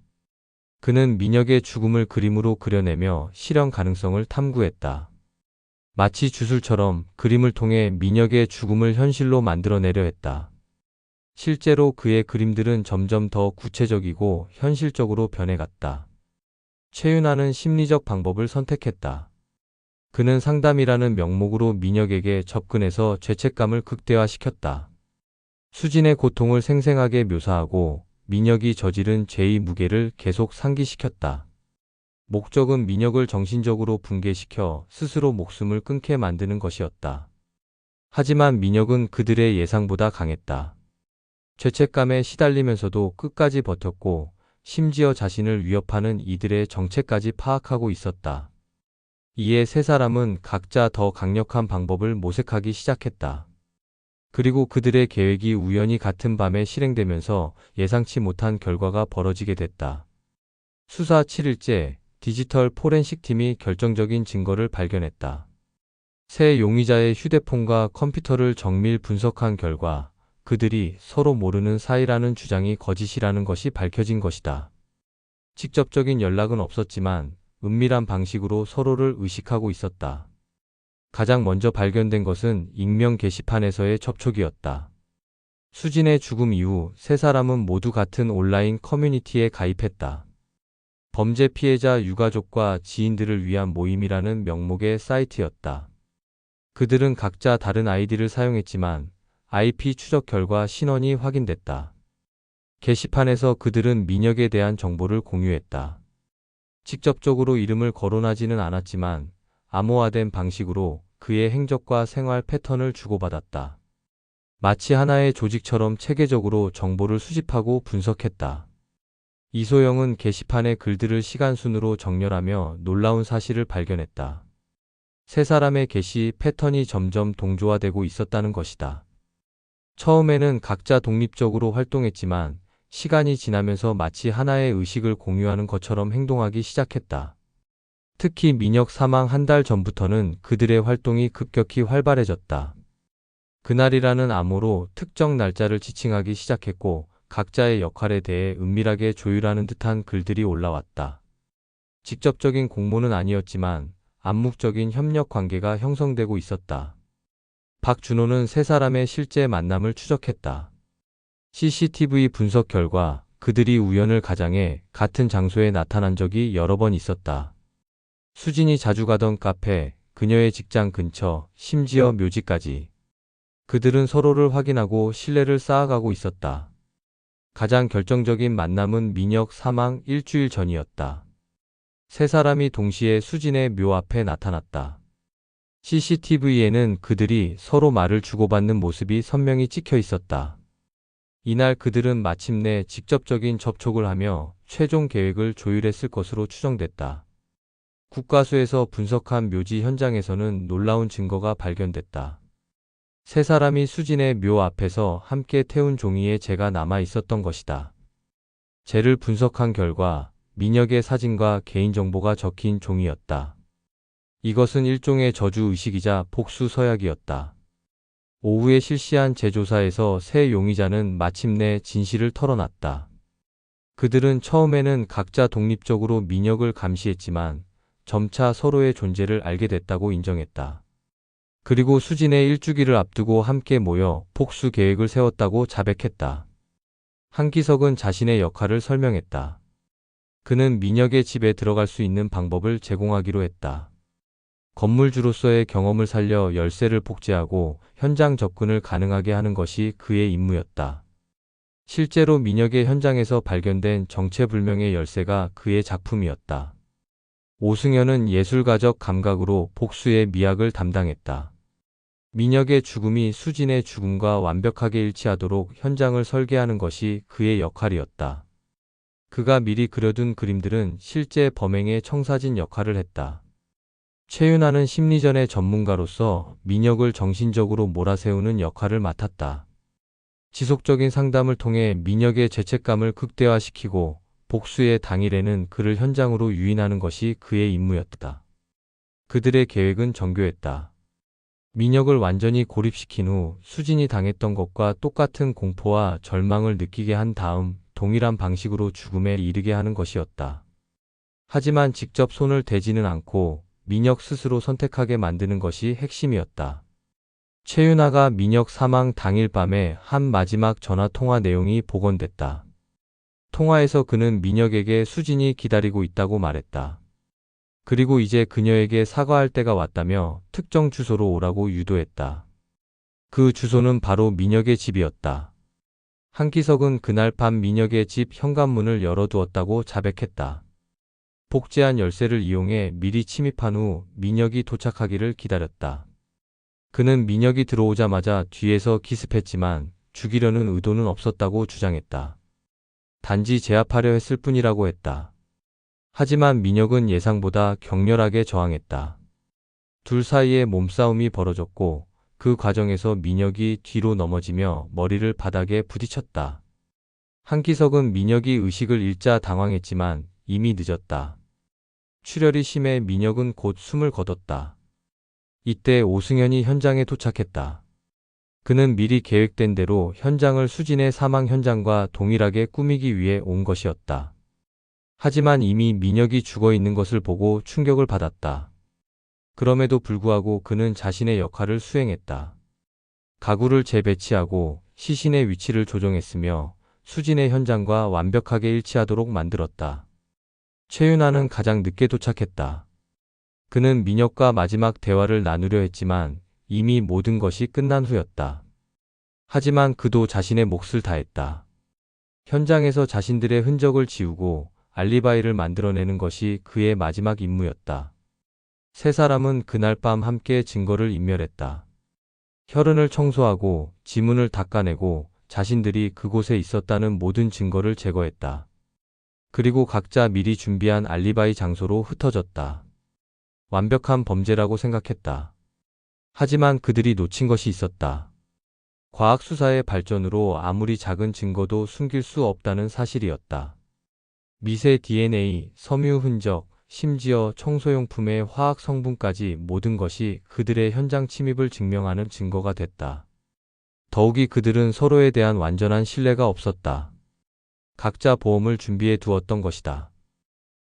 그는 민혁의 죽음을 그림으로 그려내며 실현 가능성을 탐구했다. 마치 주술처럼 그림을 통해 민혁의 죽음을 현실로 만들어내려 했다. 실제로 그의 그림들은 점점 더 구체적이고 현실적으로 변해갔다. 최윤아는 심리적 방법을 선택했다. 그는 상담이라는 명목으로 민혁에게 접근해서 죄책감을 극대화시켰다. 수진의 고통을 생생하게 묘사하고 민혁이 저지른 죄의 무게를 계속 상기시켰다. 목적은 민혁을 정신적으로 붕괴시켜 스스로 목숨을 끊게 만드는 것이었다. 하지만 민혁은 그들의 예상보다 강했다. 죄책감에 시달리면서도 끝까지 버텼고 심지어 자신을 위협하는 이들의 정체까지 파악하고 있었다. 이에 세 사람은 각자 더 강력한 방법을 모색하기 시작했다. 그리고 그들의 계획이 우연히 같은 밤에 실행되면서 예상치 못한 결과가 벌어지게 됐다. 수사 7일째 디지털 포렌식 팀이 결정적인 증거를 발견했다. 세 용의자의 휴대폰과 컴퓨터를 정밀 분석한 결과 그들이 서로 모르는 사이라는 주장이 거짓이라는 것이 밝혀진 것이다. 직접적인 연락은 없었지만 은밀한 방식으로 서로를 의식하고 있었다. 가장 먼저 발견된 것은 익명 게시판에서의 접촉이었다. 수진의 죽음 이후 세 사람은 모두 같은 온라인 커뮤니티에 가입했다. 범죄 피해자 유가족과 지인들을 위한 모임이라는 명목의 사이트였다. 그들은 각자 다른 아이디를 사용했지만 IP 추적 결과 신원이 확인됐다. 게시판에서 그들은 민혁에 대한 정보를 공유했다. 직접적으로 이름을 거론하지는 않았지만 암호화된 방식으로 그의 행적과 생활 패턴을 주고받았다. 마치 하나의 조직처럼 체계적으로 정보를 수집하고 분석했다. 이소영은 게시판의 글들을 시간순으로 정렬하며 놀라운 사실을 발견했다. 세 사람의 게시 패턴이 점점 동조화되고 있었다는 것이다. 처음에는 각자 독립적으로 활동했지만 시간이 지나면서 마치 하나의 의식을 공유하는 것처럼 행동하기 시작했다. 특히 민혁 사망 한 달 전부터는 그들의 활동이 급격히 활발해졌다. 그날이라는 암호로 특정 날짜를 지칭하기 시작했고 각자의 역할에 대해 은밀하게 조율하는 듯한 글들이 올라왔다. 직접적인 공모는 아니었지만 암묵적인 협력 관계가 형성되고 있었다. 박준호는 세 사람의 실제 만남을 추적했다. CCTV 분석 결과 그들이 우연을 가장해 같은 장소에 나타난 적이 여러 번 있었다. 수진이 자주 가던 카페, 그녀의 직장 근처, 심지어 묘지까지. 그들은 서로를 확인하고 신뢰를 쌓아가고 있었다. 가장 결정적인 만남은 민혁 사망 일주일 전이었다. 세 사람이 동시에 수진의 묘 앞에 나타났다. CCTV에는 그들이 서로 말을 주고받는 모습이 선명히 찍혀 있었다. 이날 그들은 마침내 직접적인 접촉을 하며 최종 계획을 조율했을 것으로 추정됐다. 국과수에서 분석한 묘지 현장에서는 놀라운 증거가 발견됐다. 세 사람이 수진의 묘 앞에서 함께 태운 종이에 재가 남아 있었던 것이다. 재를 분석한 결과 민혁의 사진과 개인정보가 적힌 종이였다. 이것은 일종의 저주의식이자 복수 서약이었다. 오후에 실시한 재조사에서 세 용의자는 마침내 진실을 털어놨다. 그들은 처음에는 각자 독립적으로 민혁을 감시했지만 점차 서로의 존재를 알게 됐다고 인정했다. 그리고 수진의 일주기를 앞두고 함께 모여 복수 계획을 세웠다고 자백했다. 한기석은 자신의 역할을 설명했다. 그는 민혁의 집에 들어갈 수 있는 방법을 제공하기로 했다. 건물주로서의 경험을 살려 열쇠를 복제하고 현장 접근을 가능하게 하는 것이 그의 임무였다. 실제로 민혁의 현장에서 발견된 정체불명의 열쇠가 그의 작품이었다. 오승현은 예술가적 감각으로 복수의 미학을 담당했다. 민혁의 죽음이 수진의 죽음과 완벽하게 일치하도록 현장을 설계하는 것이 그의 역할이었다. 그가 미리 그려둔 그림들은 실제 범행의 청사진 역할을 했다. 최윤아는 심리전의 전문가로서 민혁을 정신적으로 몰아세우는 역할을 맡았다. 지속적인 상담을 통해 민혁의 죄책감을 극대화시키고 복수의 당일에는 그를 현장으로 유인하는 것이 그의 임무였다. 그들의 계획은 정교했다. 민혁을 완전히 고립시킨 후 수진이 당했던 것과 똑같은 공포와 절망을 느끼게 한 다음 동일한 방식으로 죽음에 이르게 하는 것이었다. 하지만 직접 손을 대지는 않고 민혁 스스로 선택하게 만드는 것이 핵심이었다. 최윤아가 민혁 사망 당일 밤에 한 마지막 전화 통화 내용이 복원됐다. 통화에서 그는 민혁에게 수진이 기다리고 있다고 말했다. 그리고 이제 그녀에게 사과할 때가 왔다며 특정 주소로 오라고 유도했다. 그 주소는 바로 민혁의 집이었다. 한기석은 그날 밤 민혁의 집 현관문을 열어두었다고 자백했다. 복제한 열쇠를 이용해 미리 침입한 후 민혁이 도착하기를 기다렸다. 그는 민혁이 들어오자마자 뒤에서 기습했지만 죽이려는 의도는 없었다고 주장했다. 단지 제압하려 했을 뿐이라고 했다. 하지만 민혁은 예상보다 격렬하게 저항했다. 둘 사이에 몸싸움이 벌어졌고 그 과정에서 민혁이 뒤로 넘어지며 머리를 바닥에 부딪혔다. 한기석은 민혁이 의식을 잃자 당황했지만 이미 늦었다. 출혈이 심해 민혁은 곧 숨을 거뒀다. 이때 오승현이 현장에 도착했다. 그는 미리 계획된 대로 현장을 수진의 사망 현장과 동일하게 꾸미기 위해 온 것이었다. 하지만 이미 민혁이 죽어 있는 것을 보고 충격을 받았다. 그럼에도 불구하고 그는 자신의 역할을 수행했다. 가구를 재배치하고 시신의 위치를 조정했으며 수진의 현장과 완벽하게 일치하도록 만들었다. 최윤아는 가장 늦게 도착했다. 그는 민혁과 마지막 대화를 나누려 했지만 이미 모든 것이 끝난 후였다. 하지만 그도 자신의 몫을 다했다. 현장에서 자신들의 흔적을 지우고 알리바이를 만들어내는 것이 그의 마지막 임무였다. 세 사람은 그날 밤 함께 증거를 인멸했다. 혈흔을 청소하고 지문을 닦아내고 자신들이 그곳에 있었다는 모든 증거를 제거했다. 그리고 각자 미리 준비한 알리바이 장소로 흩어졌다. 완벽한 범죄라고 생각했다. 하지만 그들이 놓친 것이 있었다. 과학수사의 발전으로 아무리 작은 증거도 숨길 수 없다는 사실이었다. 미세 DNA, 섬유 흔적, 심지어 청소용품의 화학 성분까지 모든 것이 그들의 현장 침입을 증명하는 증거가 됐다. 더욱이 그들은 서로에 대한 완전한 신뢰가 없었다. 각자 보험을 준비해 두었던 것이다.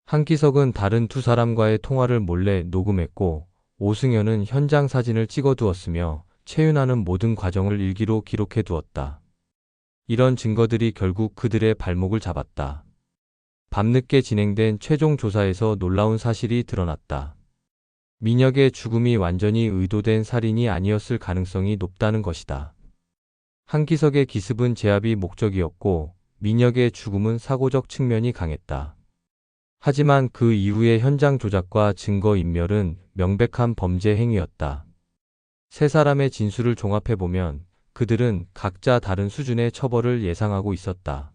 한기석은 다른 두 사람과의 통화를 몰래 녹음했고, 오승현은 현장 사진을 찍어 두었으며 최윤아는 모든 과정을 일기로 기록해 두었다. 이런 증거들이 결국 그들의 발목을 잡았다. 밤늦게 진행된 최종 조사에서 놀라운 사실이 드러났다. 민혁의 죽음이 완전히 의도된 살인이 아니었을 가능성이 높다는 것이다. 한기석의 기습은 제압이 목적이었고, 민혁의 죽음은 사고적 측면이 강했다. 하지만 그 이후의 현장 조작과 증거 인멸은 명백한 범죄 행위였다. 세 사람의 진술을 종합해보면 그들은 각자 다른 수준의 처벌을 예상하고 있었다.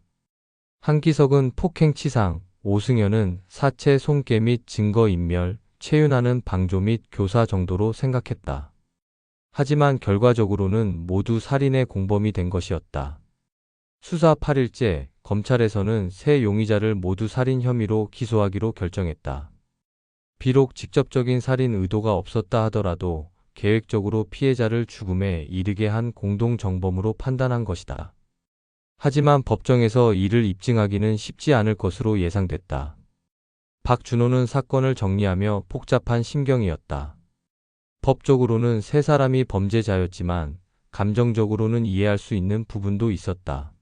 한기석은 폭행치상, 오승현은 사체 손괴 및 증거인멸, 최윤아는 방조 및 교사 정도로 생각했다. 하지만 결과적으로는 모두 살인의 공범이 된 것이었다. 수사 8일째, 검찰에서는 세 용의자를 모두 살인 혐의로 기소하기로 결정했다. 비록 직접적인 살인 의도가 없었다 하더라도 계획적으로 피해자를 죽음에 이르게 한 공동정범으로 판단한 것이다. 하지만 법정에서 이를 입증하기는 쉽지 않을 것으로 예상됐다. 박준호는 사건을 정리하며 복잡한 심경이었다. 법적으로는 세 사람이 범죄자였지만 감정적으로는 이해할 수 있는 부분도 있었다.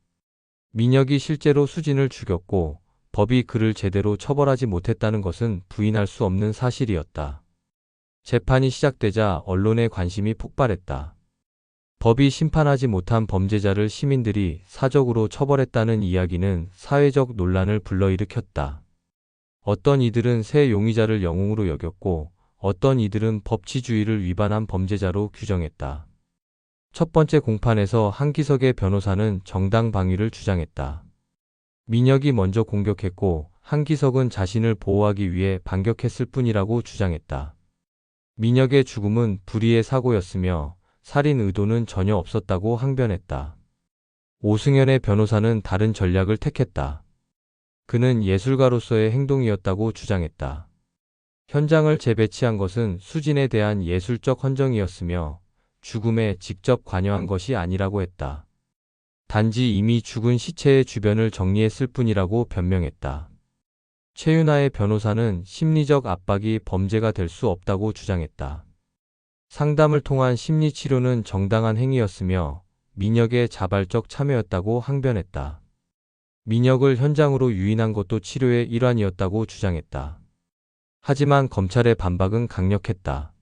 민혁이 실제로 수진을 죽였고 법이 그를 제대로 처벌하지 못했다는 것은 부인할 수 없는 사실이었다. 재판이 시작되자 언론의 관심이 폭발했다. 법이 심판하지 못한 범죄자를 시민들이 사적으로 처벌했다는 이야기는 사회적 논란을 불러일으켰다. 어떤 이들은 세 용의자를 영웅으로 여겼고 어떤 이들은 법치주의를 위반한 범죄자로 규정했다. 첫 번째 공판에서 한기석의 변호사는 정당방위를 주장했다. 민혁이 먼저 공격했고 한기석은 자신을 보호하기 위해 반격했을 뿐이라고 주장했다. 민혁의 죽음은 불의의 사고였으며 살인 의도는 전혀 없었다고 항변했다. 오승현의 변호사는 다른 전략을 택했다. 그는 예술가로서의 행동이었다고 주장했다. 현장을 재배치한 것은 수진에 대한 예술적 헌정이었으며 죽음에 직접 관여한 것이 아니라고 했다. 단지 이미 죽은 시체의 주변을 정리했을 뿐이라고 변명했다. 최윤아의 변호사는 심리적 압박이 범죄가 될 수 없다고 주장했다. 상담을 통한 심리치료는 정당한 행위였으며 민혁의 자발적 참여였다고 항변했다. 민혁을 현장으로 유인한 것도 치료의 일환이었다고 주장했다. 하지만 검찰의 반박은 강력했다.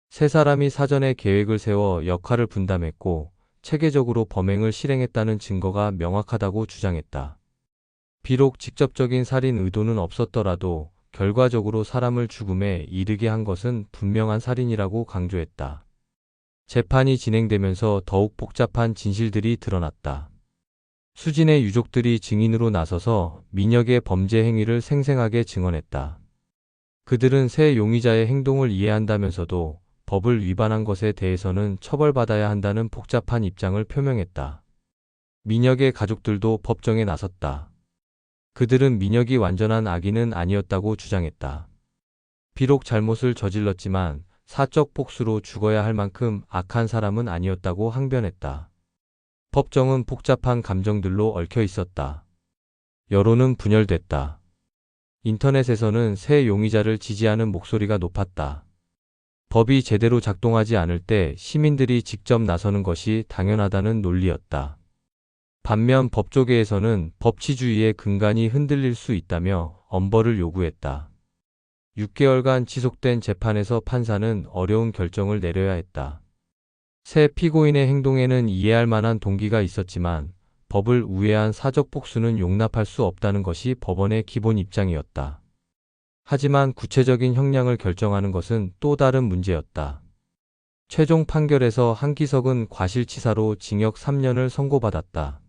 세 사람이 사전에 계획을 세워 역할을 분담했고 체계적으로 범행을 실행했다는 증거가 명확하다고 주장했다. 비록 직접적인 살인 의도는 없었더라도 결과적으로 사람을 죽음에 이르게 한 것은 분명한 살인이라고 강조했다. 재판이 진행되면서 더욱 복잡한 진실들이 드러났다. 수진의 유족들이 증인으로 나서서 민혁의 범죄 행위를 생생하게 증언했다. 그들은 세 용의자의 행동을 이해한다면서도 법을 위반한 것에 대해서는 처벌받아야 한다는 복잡한 입장을 표명했다. 민혁의 가족들도 법정에 나섰다. 그들은 민혁이 완전한 악인은 아니었다고 주장했다. 비록 잘못을 저질렀지만 사적 복수로 죽어야 할 만큼 악한 사람은 아니었다고 항변했다. 법정은 복잡한 감정들로 얽혀 있었다. 여론은 분열됐다. 인터넷에서는 새 용의자를 지지하는 목소리가 높았다. 법이 제대로 작동하지 않을 때 시민들이 직접 나서는 것이 당연하다는 논리였다. 반면 법조계에서는 법치주의의 근간이 흔들릴 수 있다며 엄벌을 요구했다. 6개월간 지속된 재판에서 판사는 어려운 결정을 내려야 했다. 새 피고인의 행동에는 이해할 만한 동기가 있었지만 법을 우회한 사적 복수는 용납할 수 없다는 것이 법원의 기본 입장이었다. 하지만 구체적인 형량을 결정하는 것은 또 다른 문제였다. 최종 판결에서 한기석은 과실치사로 징역 3년을 선고받았다.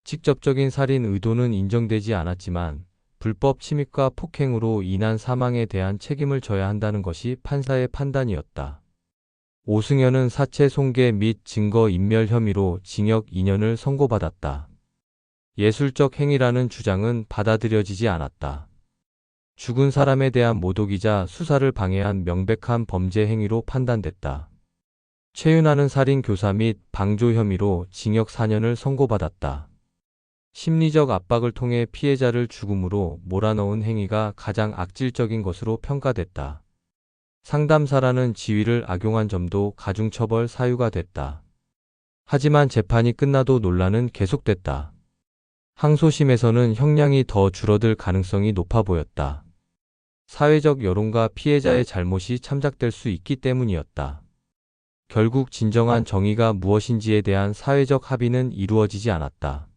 직접적인 살인 의도는 인정되지 않았지만 불법 침입과 폭행으로 인한 사망에 대한 책임을 져야 한다는 것이 판사의 판단이었다. 오승현은 사체 손괴 및 증거 인멸 혐의로 징역 2년을 선고받았다. 예술적 행위라는 주장은 받아들여지지 않았다. 죽은 사람에 대한 모독이자 수사를 방해한 명백한 범죄 행위로 판단됐다. 최윤아는 살인 교사 및 방조 혐의로 징역 4년을 선고받았다. 심리적 압박을 통해 피해자를 죽음으로 몰아넣은 행위가 가장 악질적인 것으로 평가됐다. 상담사라는 지위를 악용한 점도 가중처벌 사유가 됐다. 하지만 재판이 끝나도 논란은 계속됐다. 항소심에서는 형량이 더 줄어들 가능성이 높아 보였다. 사회적 여론과 피해자의 잘못이 참작될 수 있기 때문이었다. 결국 진정한 정의가 무엇인지에 대한 사회적 합의는 이루어지지 않았다.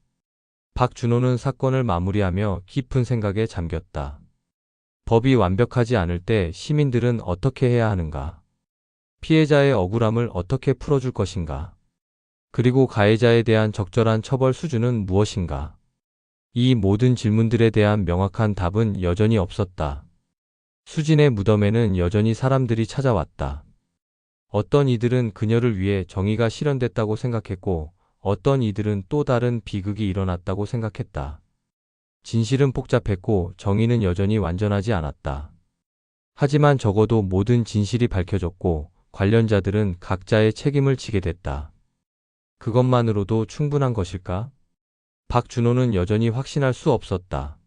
박준호는 사건을 마무리하며 깊은 생각에 잠겼다. 법이 완벽하지 않을 때 시민들은 어떻게 해야 하는가? 피해자의 억울함을 어떻게 풀어줄 것인가? 그리고 가해자에 대한 적절한 처벌 수준은 무엇인가? 이 모든 질문들에 대한 명확한 답은 여전히 없었다. 수진의 무덤에는 여전히 사람들이 찾아왔다. 어떤 이들은 그녀를 위해 정의가 실현됐다고 생각했고, 어떤 이들은 또 다른 비극이 일어났다고 생각했다. 진실은 복잡했고 정의는 여전히 완전하지 않았다. 하지만 적어도 모든 진실이 밝혀졌고 관련자들은 각자의 책임을 지게 됐다. 그것만으로도 충분한 것일까? 박준호는 여전히 확신할 수 없었다.